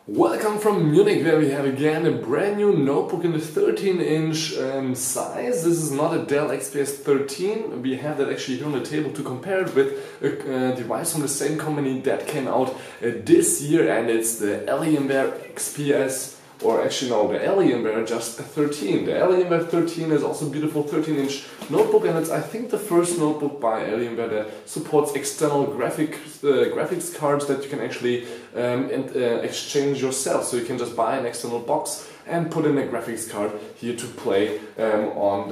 Welcome from Munich, where we have again a brand new notebook in the 13-inch size. This is not a Dell XPS 13. We have that actually here on the table to compare it with a device from the same company that came out this year, and it's the Alienware XPS, or actually no, the Alienware just 13. The Alienware 13 is also a beautiful 13-inch notebook, and it's I think the first notebook by Alienware that supports external graphics cards that you can actually exchange yourself. So you can just buy an external box and put in a graphics card here to play on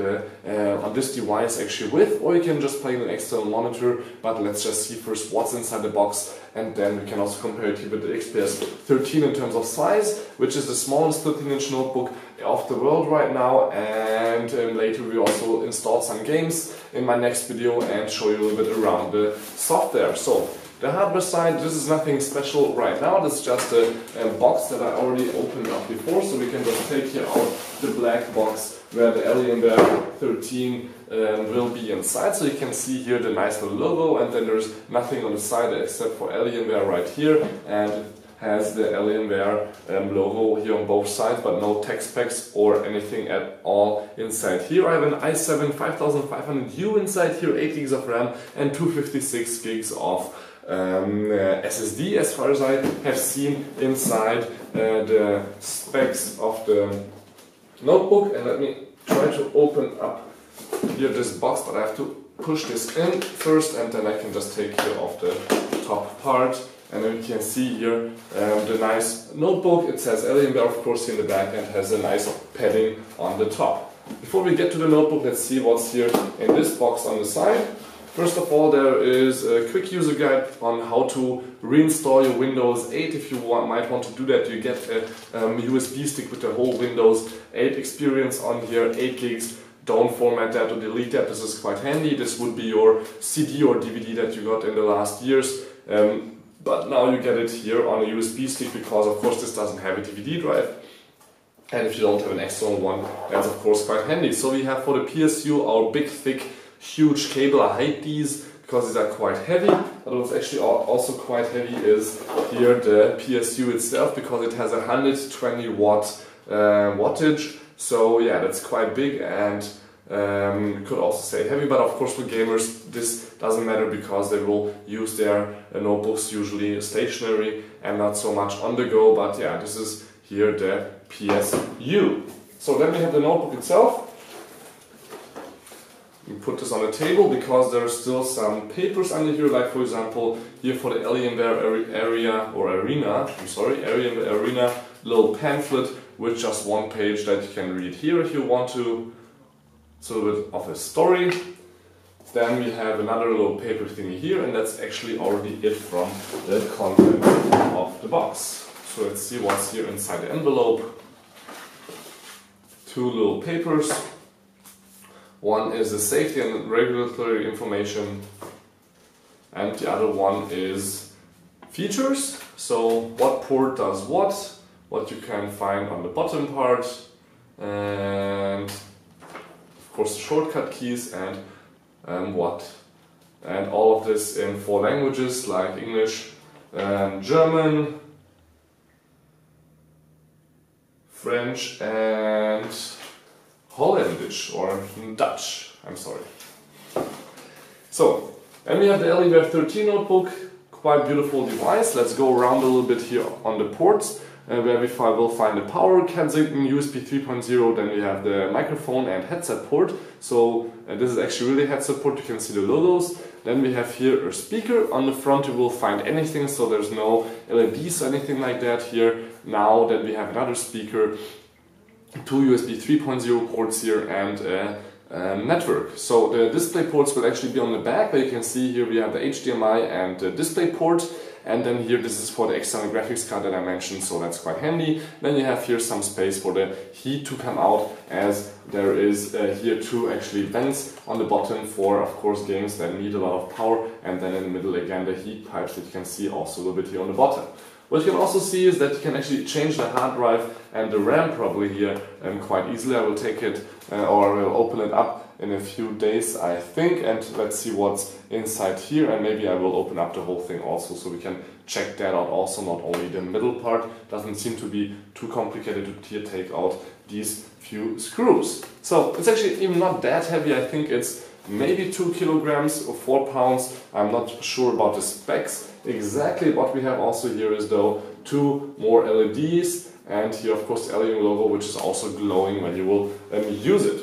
this device actually with, or you can just play in an external monitor. But let's just see first what's inside the box, and then we can also compare it here with the XPS 13 in terms of size, which is the smallest 13-inch notebook of the world right now. And later we also install some games in my next video and show you a little bit around the software. So the hardware side, this is nothing special right now. This is just a box that I already opened up before, so we can just take here out the black box where the Alienware 13 will be inside. So you can see here the nice little logo, and then there's nothing on the side except for Alienware right here, and it has the Alienware logo here on both sides, but no tech specs or anything at all inside here. I have an i7 5500U inside here, 8 gigs of RAM and 256 gigs of SSD, as far as I have seen inside the specs of the notebook. And let me try to open up here this box, but I have to push this in first, and then I can just take care of the top part. And then you can see here the nice notebook. It says Alienware, of course, in the back, and has a nice padding on the top. Before we get to the notebook, let's see what's here in this box on the side. First of all, there is a quick user guide on how to reinstall your Windows 8. If you might want to do that, you get a USB stick with the whole Windows 8 experience on here, 8 gigs. Don't format that or delete that, this is quite handy. This would be your CD or DVD that you got in the last years. But now you get it here on a USB stick, because of course this doesn't have a DVD drive. And if you don't have an external one, that's of course quite handy. So we have for the PSU our big, thick, huge cable. I hate these because these are quite heavy, but what's actually also quite heavy is here the PSU itself, because it has 120 watt wattage. So yeah, that's quite big, and you could also say heavy, but of course for gamers this doesn't matter, because they will use their notebooks usually stationary and not so much on the go. But yeah, this is here the PSU. So then we have the notebook itself. We put this on the table because there are still some papers under here, like for example here for the Alienware Arena little pamphlet with just one page that you can read here if you want to. It's a little bit of a story. Then we have another little paper thingy here, and that's actually already it from the content of the box. So let's see what's here inside the envelope. Two little papers. One is the safety and regulatory information, and the other one is features. So what port does what you can find on the bottom part, and of course the shortcut keys, and what. And all of this in 4 languages like English, German, French, and Holländisch, or Dutch, I'm sorry. So, and we have the Alienware 13 notebook, quite beautiful device. Let's go around a little bit here on the ports, where we will find the power, Kensington, USB 3.0, then we have the microphone and headset port. So this is actually really headset port, you can see the logos. Then we have here a speaker. On the front you will find anything, so there's no LEDs or anything like that here. Now that we have another speaker, 2 USB 3.0 ports here, and a network. So the display ports will actually be on the back, but you can see here we have the HDMI and the display port. And then here this is for the external graphics card that I mentioned, so that's quite handy. Then you have here some space for the heat to come out, as there is here 2 actually vents on the bottom for, of course, games that need a lot of power. And then in the middle again the heat pipes that you can see also a little bit here on the bottom. What you can also see is that you can actually change the hard drive and the RAM probably here quite easily. I will take it or I will open it up in a few days, I think, and let's see what's inside here, and maybe I will open up the whole thing also so we can check that out also. Not only the middle part, doesn't seem to be too complicated to take out these few screws. So it's actually even not that heavy. I think it's maybe 2 kilograms or 4 pounds. I'm not sure about the specs exactly. What we have also here is though 2 more LEDs, and here of course the Alien logo, which is also glowing when you will use it.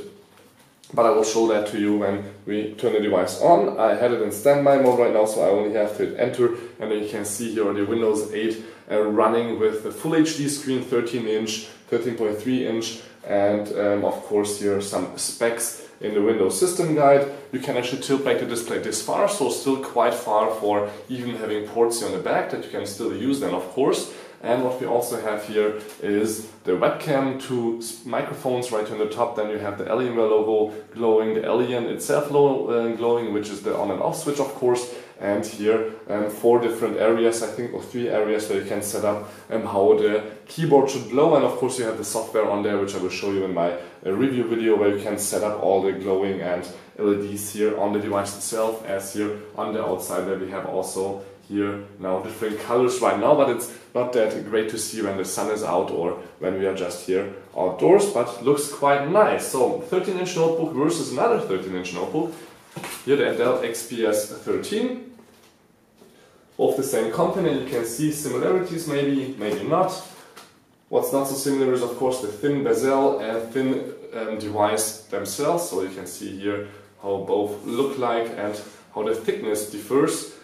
But I will show that to you when we turn the device on. I had it in standby mode right now, so I only have to hit enter, and then you can see here on the Windows 8 running with the Full HD screen, 13-inch, 13.3 inch, and of course here some specs in the Windows System Guide. You can actually tilt back the display this far, so still quite far for even having ports here on the back that you can still use then of course. And what we also have here is the webcam, 2 microphones right on the top. Then you have the Alienware logo glowing, the Alien itself glowing, which is the on and off switch of course. And here 4 different areas, I think, or 3 areas where you can set up how the keyboard should glow. And of course you have the software on there, which I will show you in my review video, where you can set up all the glowing and LEDs here on the device itself, as here on the outside where we have also here now different colors right now, but it's not that great to see when the sun is out or when we are just here outdoors, but looks quite nice. So 13-inch notebook versus another 13-inch notebook. Here the Dell XPS 13, both the same company. You can see similarities, maybe not. What's not so similar is of course the thin bezel and thin device themselves. So you can see here how both look like and how the thickness differs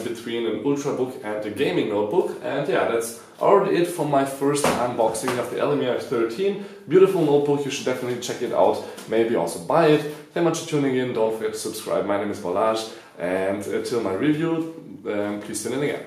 between an Ultrabook and the gaming notebook. And yeah, that's already it for my first unboxing of the Alienware 13. Beautiful notebook, you should definitely check it out, maybe also buy it. Thank you much for tuning in, don't forget to subscribe. My name is Balázs, and till my review, please tune in again.